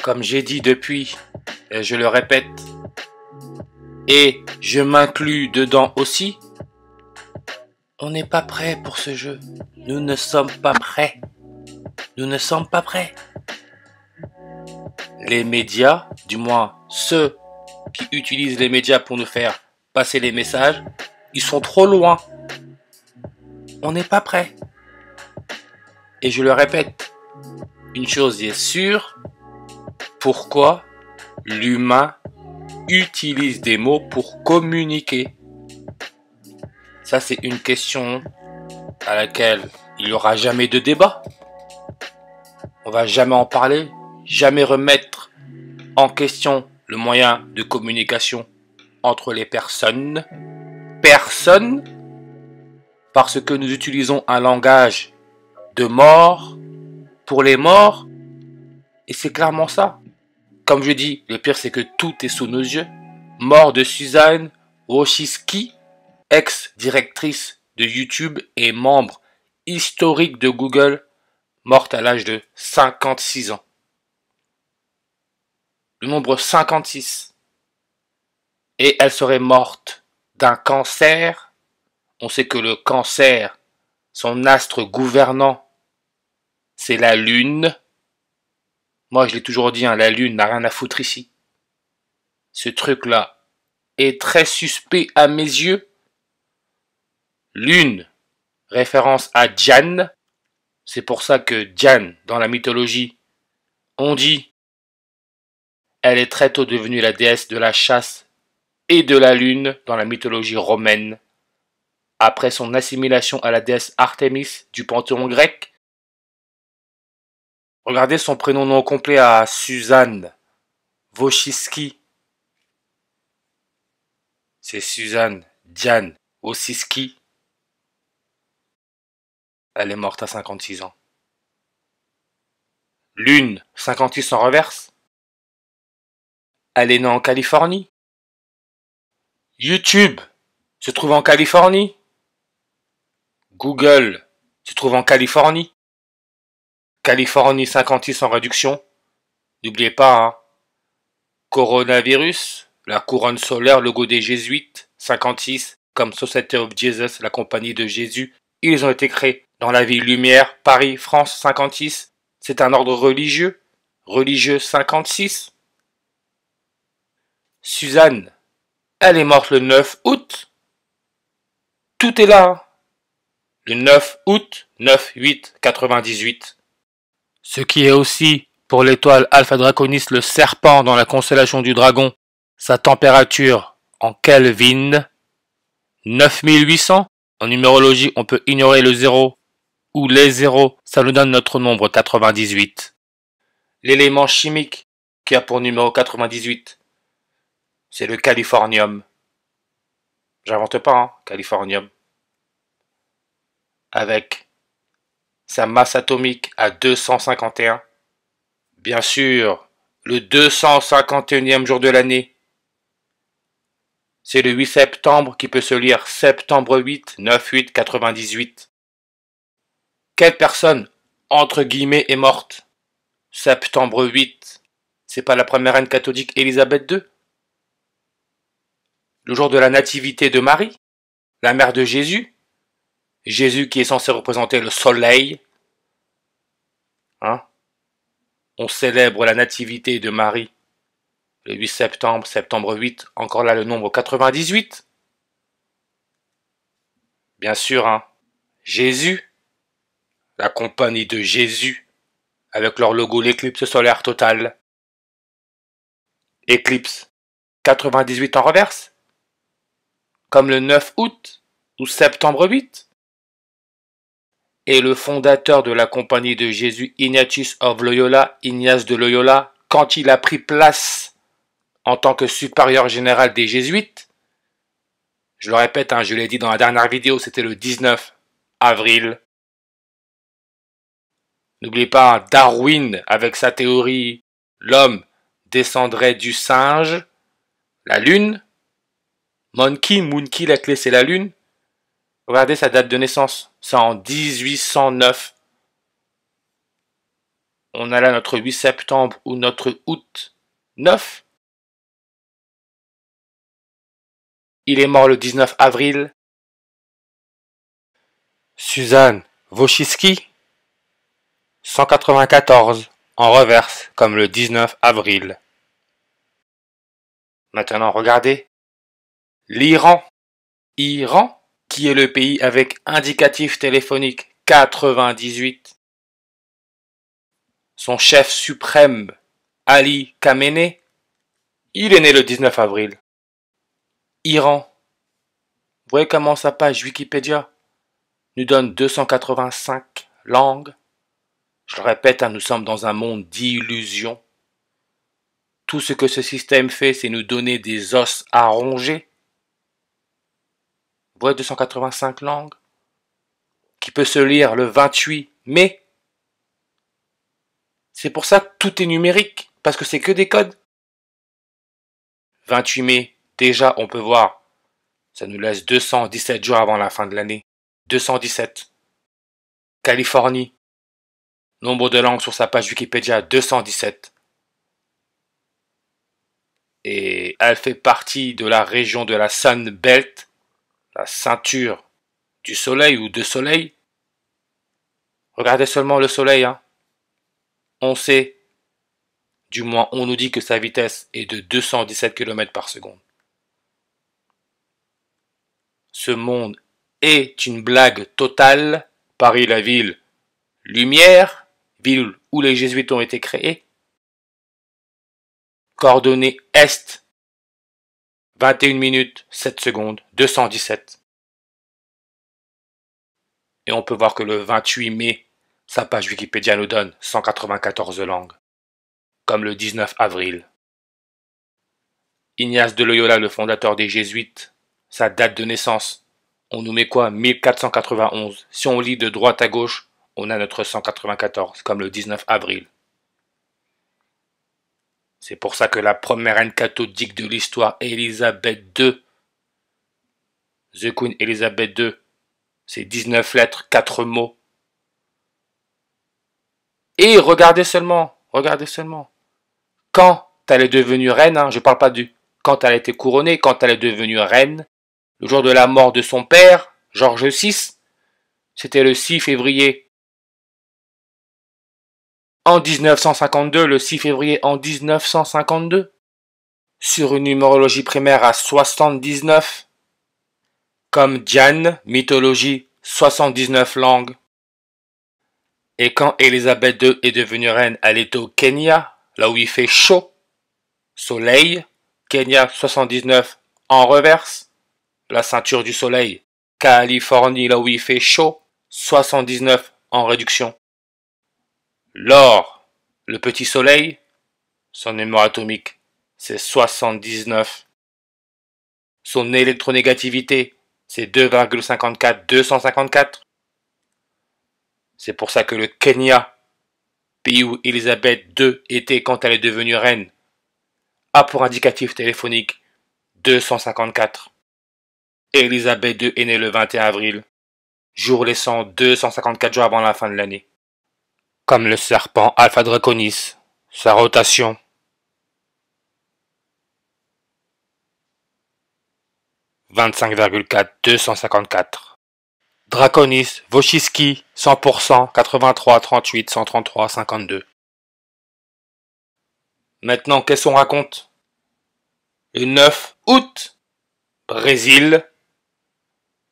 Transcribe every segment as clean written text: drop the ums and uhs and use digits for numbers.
Comme j'ai dit depuis, et je le répète, et je m'inclus dedans aussi, on n'est pas prêt pour ce jeu. Nous ne sommes pas prêts. Nous ne sommes pas prêts. Les médias, du moins ceux qui utilisent les médias pour nous faire passer les messages, ils sont trop loin. On n'est pas prêt. Et je le répète, une chose est sûre, pourquoi l'humain utilise des mots pour communiquer? Ça, c'est une question à laquelle il n'y aura jamais de débat. On va jamais en parler, jamais remettre en question le moyen de communication entre les personnes. Personne, parce que nous utilisons un langage de mort pour les morts, et c'est clairement ça. Comme je dis, le pire c'est que tout est sous nos yeux. Mort de Suzanne Wojcicki, ex-directrice de YouTube et membre historique de Google, morte à l'âge de 56 ans. Le nombre 56. Et elle serait morte d'un cancer. On sait que le cancer, son astre gouvernant, c'est la Lune. Moi, je l'ai toujours dit, hein, la Lune n'a rien à foutre ici. Ce truc-là est très suspect à mes yeux. Lune, référence à Diane. C'est pour ça que Diane, dans la mythologie, on dit, elle est très tôt devenue la déesse de la chasse et de la lune dans la mythologie romaine. Après son assimilation à la déesse Artémis du panthéon grec. Regardez son prénom non complet à Suzanne Wojcicki. C'est Suzanne Diane Wojcicki. Elle est morte à 56 ans. Lune, 56 en reverse. Elle est née en Californie. YouTube se trouve en Californie. Google se trouve en Californie. Californie 56 en réduction. N'oubliez pas, hein. Coronavirus, la couronne solaire, logo des jésuites, 56, comme Society of Jesus, la compagnie de Jésus. Ils ont été créés dans la ville Lumière, Paris, France, 56. C'est un ordre religieux. Religieux 56. Suzanne, elle est morte le 9 août. Tout est là, hein. Le 9 août, 9-8-98. Ce qui est aussi, pour l'étoile Alpha Draconis, le serpent dans la constellation du dragon, sa température en Kelvin, 9800. En numérologie, on peut ignorer le 0 ou les zéros, ça nous donne notre nombre 98. L'élément chimique qui a pour numéro 98, c'est le californium. J'invente pas, hein, californium. Avec sa masse atomique à 251. Bien sûr, le 251e jour de l'année. C'est le 8 septembre qui peut se lire septembre 8, 9-8, 98. Quelle personne, entre guillemets, est morte? Septembre 8. C'est pas la première reine catholique Élisabeth II? Le jour de la nativité de Marie, la mère de Jésus? Jésus qui est censé représenter le soleil. Hein? On célèbre la nativité de Marie le 8 septembre, septembre 8, encore là le nombre 98. Bien sûr, hein, Jésus, la compagnie de Jésus, avec leur logo l'éclipse solaire totale. Éclipse 98 en reverse, comme le 9 août ou septembre 8. Et le fondateur de la compagnie de Jésus, Ignatius of Loyola, Ignace de Loyola, quand il a pris place en tant que supérieur général des jésuites, je le répète, hein, je l'ai dit dans la dernière vidéo, c'était le 19 avril. N'oubliez pas, hein, Darwin, avec sa théorie, l'homme descendrait du singe, la lune, Moonkey, la clé c'est la lune. Regardez sa date de naissance, c'est en 1809. On a là notre 8 septembre ou notre août 9. Il est mort le 19 avril. Suzanne Wojcicki, 194, en reverse, comme le 19 avril. Maintenant, regardez. L'Iran. Iran, qui est le pays avec indicatif téléphonique 98. Son chef suprême, Ali Khamenei, il est né le 19 avril. Iran. Vous voyez comment sa page Wikipédia nous donne 285 langues. Je le répète, nous sommes dans un monde d'illusions. Tout ce que ce système fait, c'est nous donner des os à ronger. Vous voyez 285 langues qui peut se lire le 28 mai. C'est pour ça que tout est numérique, parce que c'est que des codes. 28 mai, déjà on peut voir, ça nous laisse 217 jours avant la fin de l'année. 217. Californie, nombre de langues sur sa page Wikipédia, 217. Et elle fait partie de la région de la Sun Belt, la ceinture du soleil ou de soleil. Regardez seulement le soleil, On sait, du moins on nous dit que sa vitesse est de 217 km par seconde. Ce monde est une blague totale. Paris, la ville lumière, ville où les jésuites ont été créés. Coordonnées Est, 21 minutes, 7 secondes, 217. Et on peut voir que le 28 mai, sa page Wikipédia nous donne 194 langues, comme le 19 avril. Ignace de Loyola, le fondateur des Jésuites, sa date de naissance, on nous met quoi? 1491. Si on lit de droite à gauche, on a notre 194, comme le 19 avril. C'est pour ça que la première reine catholique de l'histoire, Élisabeth II, The Queen Elizabeth II, c'est 19 lettres, 4 mots. Et regardez seulement, quand elle est devenue reine, je parle pas du quand elle a été couronnée, quand elle est devenue reine, le jour de la mort de son père, Georges VI, c'était le 6 février. En 1952, le 6 février en 1952, sur une numérologie primaire à 79, comme Diane, mythologie, 79 langues. Et quand Élisabeth II est devenue reine, elle était au Kenya, là où il fait chaud, soleil, Kenya 79 en reverse, la ceinture du soleil, Californie, là où il fait chaud, 79 en réduction. L'or, le petit soleil, son numéro atomique, c'est 79. Son électronégativité, c'est 2,54, 254. C'est pour ça que le Kenya, pays où Élisabeth II était quand elle est devenue reine, a pour indicatif téléphonique 254. Élisabeth II est née le 21 avril, jour laissant 254 jours avant la fin de l'année. Comme le serpent Alpha Draconis, sa rotation. « 25,4, 254. Draconis, Wojcicki, 100%, 83, 38, 133, 52. Maintenant, qu'est-ce qu'on raconte? Le 9 août, Brésil.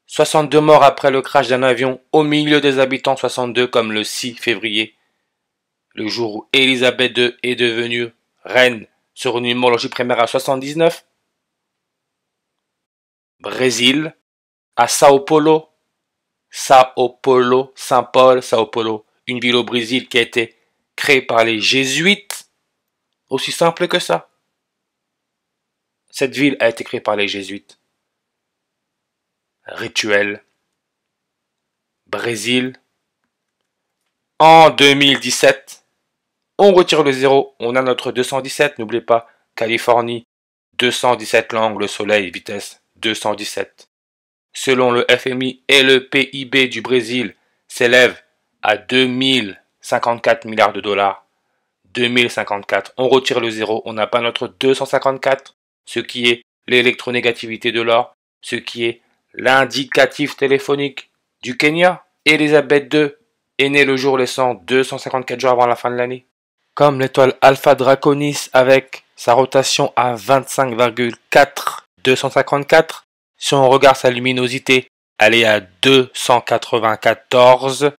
62 morts après le crash d'un avion au milieu des habitants, 62 comme le 6 février. Le jour où Élisabeth II est devenue reine sur une numérologie primaire à 79. Brésil, à Sao Paulo, Saint-Paul, Sao Paulo, une ville au Brésil qui a été créée par les jésuites, aussi simple que ça. Cette ville a été créée par les jésuites. Rituel. Brésil. En 2017, on retire le 0, on a notre 217, n'oubliez pas, Californie, 217 langues, le soleil, vitesse 217. Selon le FMI et le PIB du Brésil s'élève à 2054 milliards de dollars. 2054. On retire le 0, on n'a pas notre 254, ce qui est l'électronégativité de l'or, ce qui est l'indicatif téléphonique du Kenya. Élisabeth II est née le jour laissant 254 jours avant la fin de l'année. Comme l'étoile Alpha Draconis avec sa rotation à 25,4254, si on regarde sa luminosité, elle est à 294.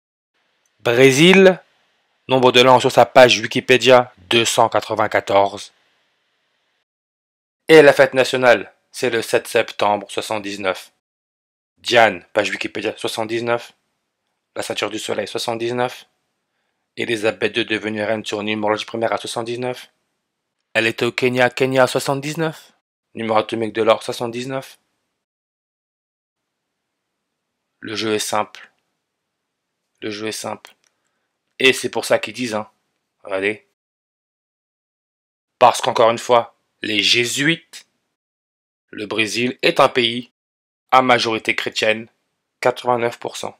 Brésil, nombre de langues sur sa page Wikipédia, 294. Et la fête nationale, c'est le 7 septembre 79. Diane, page Wikipédia, 79. La ceinture du soleil, 79. Élisabeth II devenue reine sur numérologie primaire à 79. Elle était au Kenya, Kenya à 79. Numéro atomique de l'or, 79. Le jeu est simple. Le jeu est simple. Et c'est pour ça qu'ils disent, hein. Regardez. Parce qu'encore une fois, les jésuites, le Brésil est un pays à majorité chrétienne, 89%.